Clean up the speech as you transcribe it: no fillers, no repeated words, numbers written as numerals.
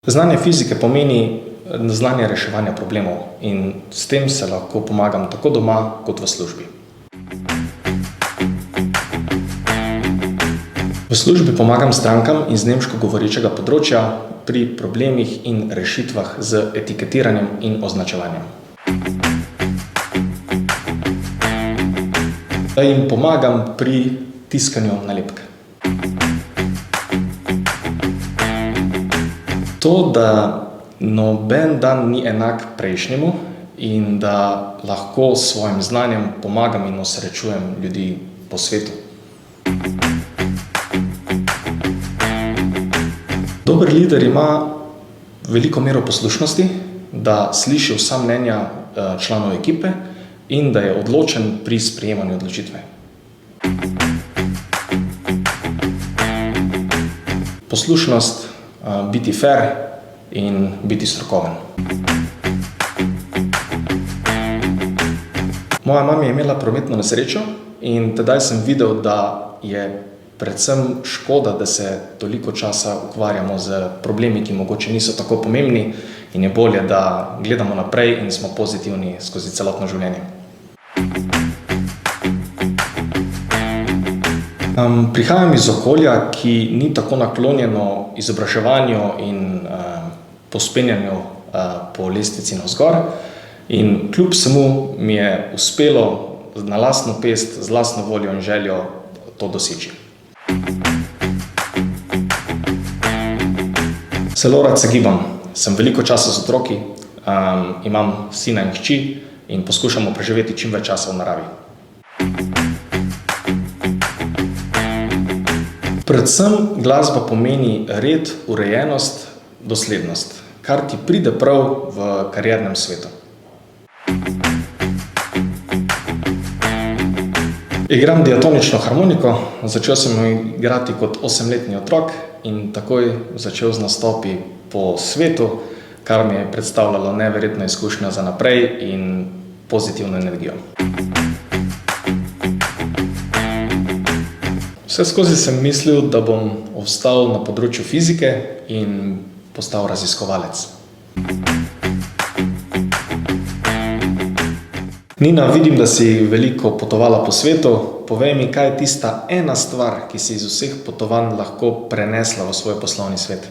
Znanje fizike pomeni znanje reševanja problemov in s tem se lahko pomagam tako doma kot v službi. V službi pomagam strankam iz nemško govorečega področja pri problemih in rešitvah z etiketiranjem in označevanjem. Da jim pomagam pri tiskanju nalepk. To, da noben dan ni enak prejšnjemu in da lahko s svojim znanjem pomagam in osrečujem ljudi po svetu. Dober lider ima veliko mero poslušnosti, da sliši vsa mnenja članov ekipe in da je odločen pri sprejemanju odločitve. Poslušnost, biti fair in biti strokoven. Moja mama je imela prometno nesrečo in tedaj sem videl, da je predvsem škoda, da se toliko časa ukvarjamo z problemi, ki mogoče niso tako pomembni in je bolje, da gledamo naprej in smo pozitivni skozi celotno življenje. Prihajam iz okolja, ki ni tako naklonjeno izobraževanju in povzpenjanju po lestvici navzgor in kljub vsemu mi je uspelo na lastno pest, z lastno voljo in željo to doseči. Zelo rad se gibam, sem veliko časa z otroki, imam sina in hči in poskušamo preživeti čim več časa v naravi. Predvsem glasba pomeni red, urejenost, doslednost, kar ti pride prav v kariernem svetu. Igram diatonično harmoniko, začel sem igrati kot 8-letni otrok in takoj začel z nastopi po svetu, kar mi je predstavljalo neverjetno izkušnjo za naprej in pozitivno energijo. Vseskozi sem mislil, da bom ostal na področju fizike in postal raziskovalec. Nina, vidim, da si veliko potovala po svetu. Povej mi, kaj je tista ena stvar, ki si iz vseh potovanj lahko prenesla v svoj poslovni svet?